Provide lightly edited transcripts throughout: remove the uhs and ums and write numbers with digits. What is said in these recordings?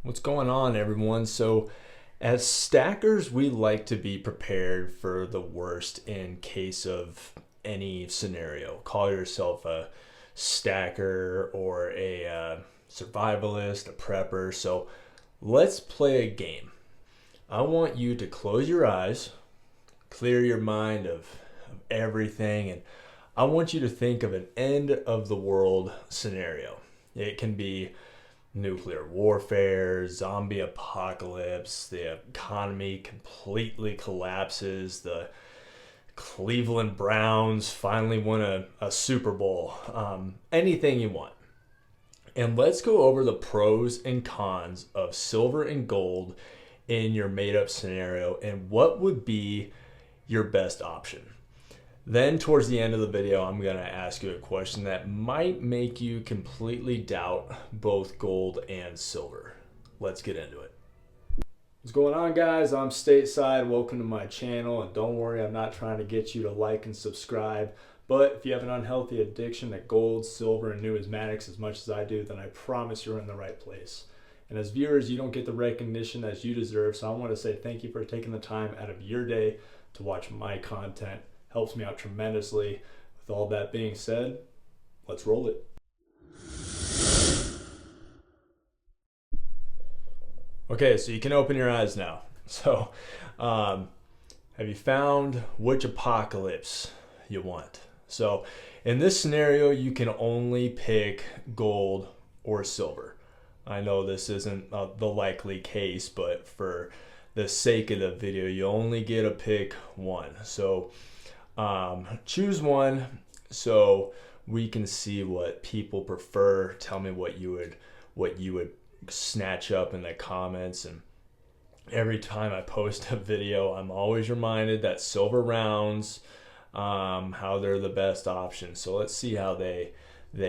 What's going on, everyone? So, as stackers, we like to be prepared for the worst in case of any scenario. Call yourself a stacker or a survivalist, a prepper. So, let's play a game. I want you to close your eyes, clear your mind of everything, and I want you to think of an end of the world scenario. It can be nuclear warfare, zombie apocalypse, the economy completely collapses, the Cleveland Browns finally win a Super Bowl, anything you want. And let's go over the pros and cons of silver and gold in your made up scenario and what would be your best option. Then, towards the end of the video, I'm going to ask you a question that might make you completely doubt both gold and silver. Let's get into it. What's going on, guys? I'm Stateside. Welcome to my channel. And don't worry, I'm not trying to get you to like and subscribe. But if you have an unhealthy addiction to gold, silver, and numismatics as much as I do, then I promise you're in the right place. And as viewers, you don't get the recognition as you deserve. So I want to say thank you for taking the time out of your day to watch my content. Helps me out tremendously. With all that being said, let's roll it. Okay, so you can open your eyes now. So, have you found which apocalypse you want? So, in this scenario, you can only pick gold or silver. I know this isn't the likely case, but for the sake of the video, you only get to pick one. So, choose one so we can see what people prefer. Tell me what you would snatch up in the comments. And every time I post a video, I'm always reminded that silver rounds, how they're the best option. So let's see how they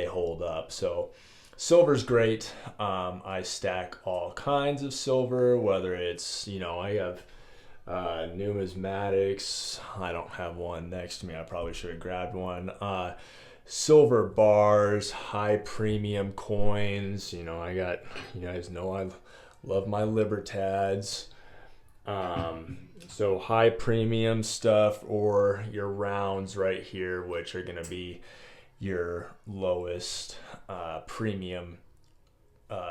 hold up. So silver's great. I stack all kinds of silver, whether it's, I have numismatics. I don't have one next to me. I probably should have grabbed one. Silver bars, high premium coins. I got, you guys know I love my Libertads. So high premium stuff, or your rounds right here, which are going to be your lowest premium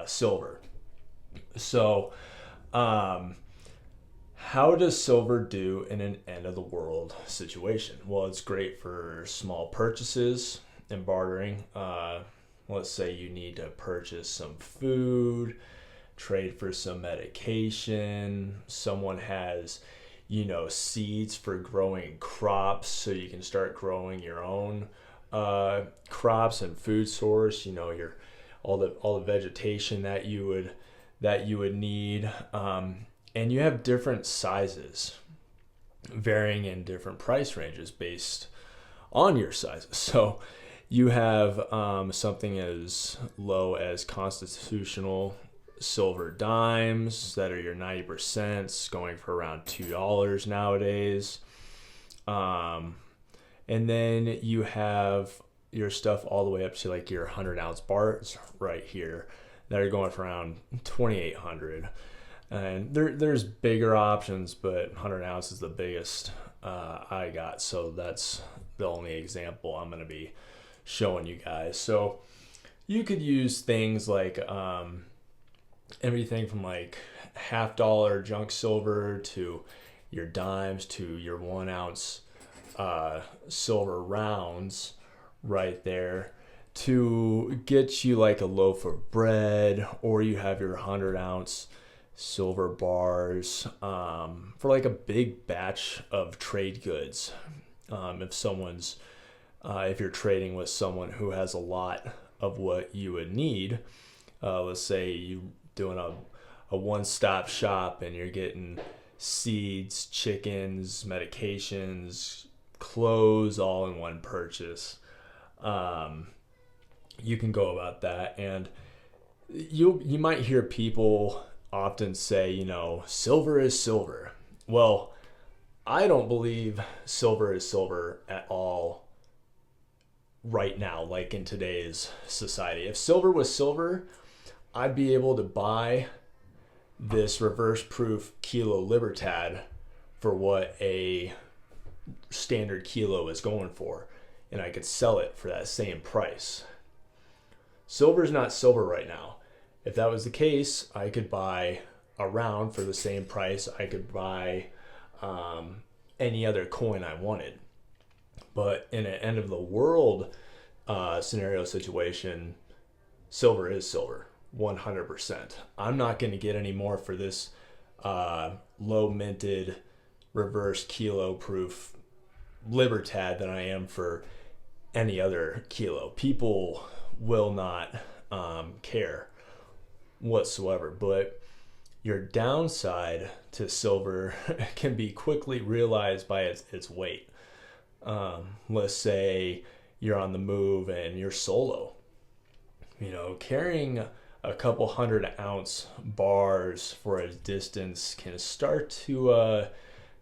silver. So, how does silver do in an end of the world situation? Well, it's great for small purchases and bartering. Let's say you need to purchase some food, trade for some medication. Someone has, seeds for growing crops, so you can start growing your own crops and food source. Your all the vegetation that you would need. And you have different sizes, varying in different price ranges based on your sizes. So you have something as low as constitutional silver dimes that are your 90%, going for around $2 nowadays. And then you have your stuff all the way up to like your 100-ounce bars right here that are going for around $2,800. And there's bigger options, but 100 ounce is the biggest I got. So that's the only example I'm going to be showing you guys. So you could use things like everything from like $50 junk silver to your dimes to your 1 ounce silver rounds right there to get you like a loaf of bread, or you have your 100-ounce silver bars for like a big batch of trade goods. If you're trading with someone who has a lot of what you would need, let's say you doing a one-stop shop and you're getting seeds, chickens, medications, clothes, all in one purchase. You can go about that, and you might hear people often say, silver is silver. Well, I don't believe silver is silver at all right now, like in today's society. If silver was silver, I'd be able to buy this reverse proof kilo Libertad for what a standard kilo is going for, and I could sell it for that same price. Silver's not silver right now. If that was the case, I could buy a round for the same price. I could buy any other coin I wanted. But in an end of the world scenario situation, silver is silver, 100%. I'm not going to get any more for this low minted reverse kilo proof Libertad than I am for any other kilo. People will not care whatsoever. But your downside to silver can be quickly realized by its weight. Let's say you're on the move and you're solo. Carrying a couple 100-ounce bars for a distance can start to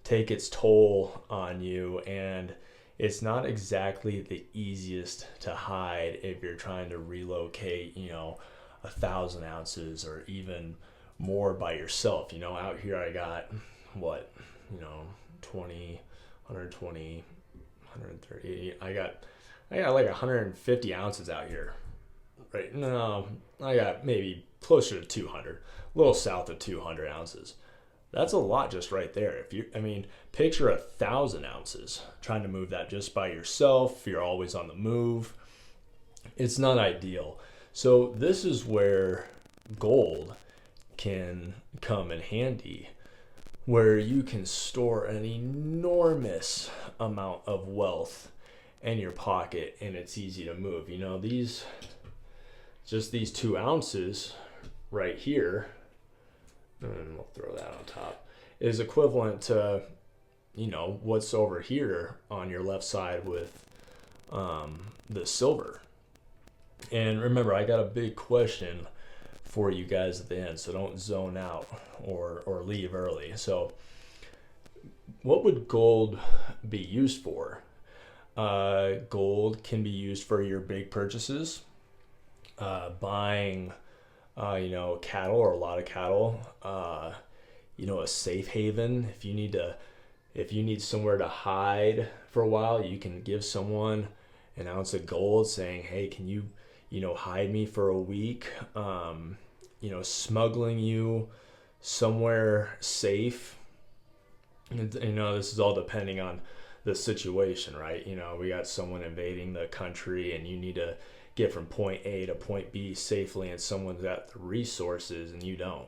take its toll on you, and it's not exactly the easiest to hide if you're trying to relocate 1,000 ounces or even more by yourself. Out here I got 20, 120, 130. I got like 150 ounces out here. Right? No, I got maybe closer to 200, a little south of 200 ounces. That's a lot just right there. Picture 1,000 ounces trying to move that just by yourself. You're always on the move. It's not ideal. So this is where gold can come in handy, where you can store an enormous amount of wealth in your pocket and it's easy to move. These 2 ounces right here, and we'll throw that on top, is equivalent to what's over here on your left side with the silver. And remember, I got a big question for you guys at the end, so don't zone out or leave early. So what would gold be used for? Gold can be used for your big purchases, buying cattle or a lot of cattle, a safe haven. If you need somewhere to hide for a while, you can give someone an ounce of gold saying, hey, can you hide me for a week, smuggling you somewhere safe. And, this is all depending on the situation, right? We got someone invading the country and you need to get from point A to point B safely, and someone's got the resources and you don't,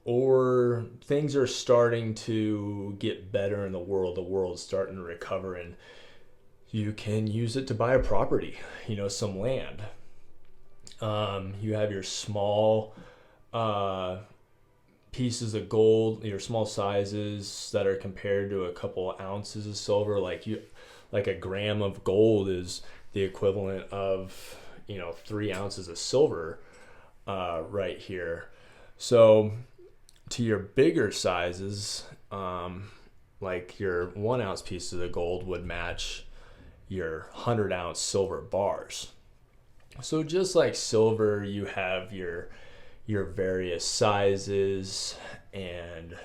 or things are starting to get better in the world's starting to recover, and you can use it to buy a property, some land. You have your small pieces of gold, your small sizes that are compared to a couple ounces of silver, like a gram of gold is the equivalent of 3 ounces of silver right here. So to your bigger sizes, like your 1 ounce pieces of gold would match your 100-ounce silver bars. So just like silver, you have your various sizes and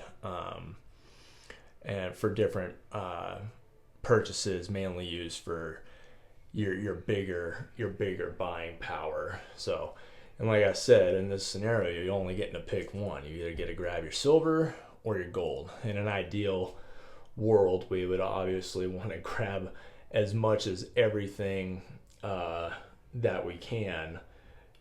for different purchases, mainly used for your bigger buying power. So, and like I said, in this scenario, you're only getting to pick one. You either get to grab your silver or your gold. In an ideal world, we would obviously want to grab as much as everything that we can.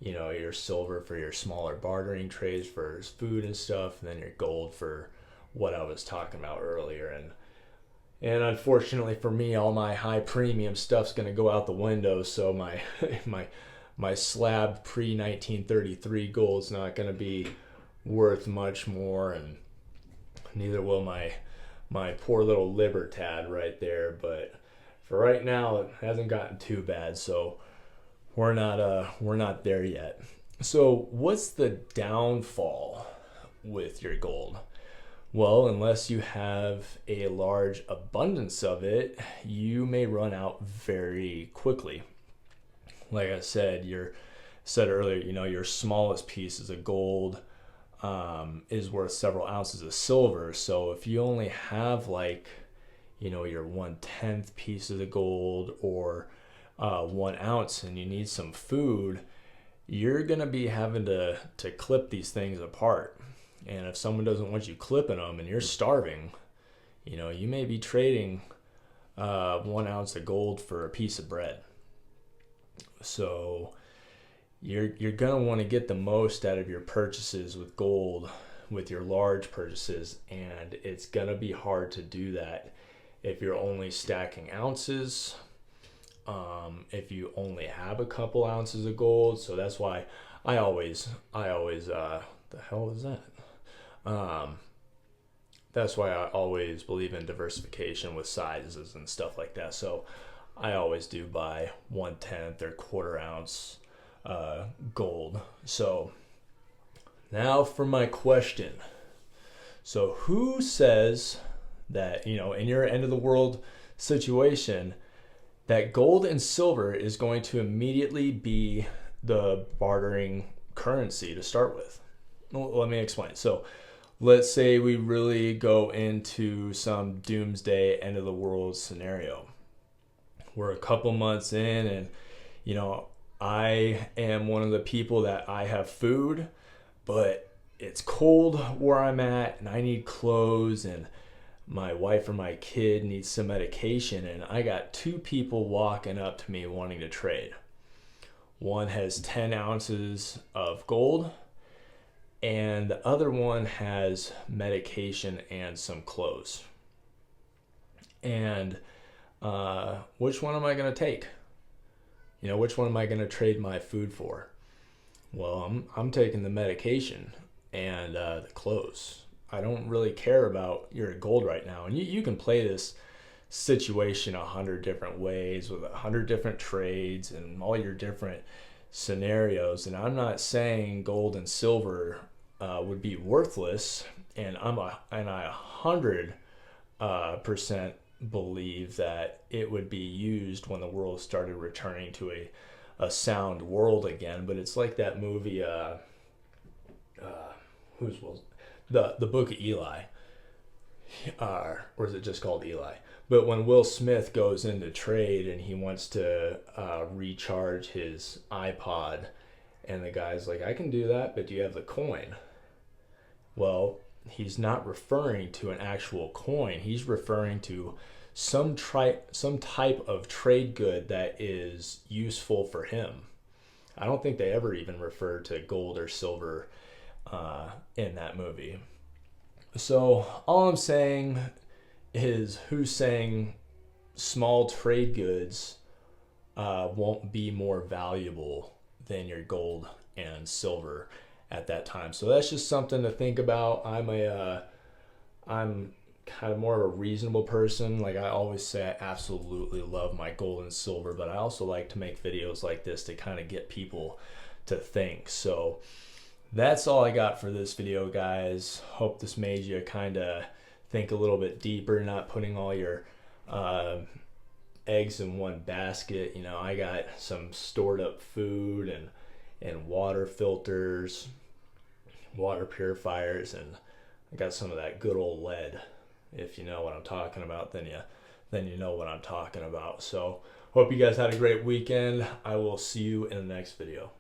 Your silver for your smaller bartering trades for food and stuff, and then your gold for what I was talking about earlier. And unfortunately for me, all my high premium stuff's going to go out the window. So my slab pre-1933 gold's not going to be worth much more, and neither will my poor little Libertad right there. But for right now, it hasn't gotten too bad. So we're not there yet. So what's the downfall with your gold? Well, unless you have a large abundance of it, you may run out very quickly. Like I said, your said earlier, your smallest pieces of gold is worth several ounces of silver. So if you only have like, your 1/10 pieces of gold or 1 ounce and you need some food, you're going to be having to clip these things apart. And if someone doesn't want you clipping them and you're starving, you may be trading 1 ounce of gold for a piece of bread. So you're going to want to get the most out of your purchases with gold, with your large purchases, and it's going to be hard to do that if you're only stacking ounces, if you only have a couple ounces of gold. So that's why I always the hell is that? That's why I always believe in diversification with sizes and stuff like that. So I always do buy 1/10 or 1/4 ounce gold. So now for my question. So who says that, in your end of the world situation, that gold and silver is going to immediately be the bartering currency to start with? Well, let me explain. So let's say we really go into some doomsday end of the world scenario. We're a couple months in and, I am one of the people that I have food, but it's cold where I'm at and I need clothes and my wife or my kid needs some medication, and I got two people walking up to me wanting to trade. One has 10 ounces of gold and the other one has medication and some clothes. And which one am I going to take? Which one am I going to trade my food for? Well, I'm taking the medication and the clothes. I don't really care about your gold right now. And you can play this situation 100 different ways with 100 different trades and all your different scenarios. And I'm not saying gold and silver would be worthless. And I 100% believe that it would be used when the world started returning to a sound world again. But it's like that movie, the Book of Eli, or is it just called Eli? But when Will Smith goes into trade and he wants to recharge his iPod, and the guy's like, I can do that, but do you have the coin? Well, he's not referring to an actual coin. He's referring to some type of trade good that is useful for him. I don't think they ever even refer to gold or silver in that movie. So all I'm saying is, who's saying small trade goods won't be more valuable than your gold and silver at that time? So that's just something to think about. I'm kind of more of a reasonable person. Like I always say, I absolutely love my gold and silver, but I also like to make videos like this to kind of get people to think. So that's all I got for this video, guys. Hope this made you kind of think a little bit deeper, not putting all your eggs in one basket. I got some stored up food and water filters, water purifiers, and I got some of that good old lead. If you know what I'm talking about, then you know what I'm talking about. So hope you guys had a great weekend. I will see you in the next video.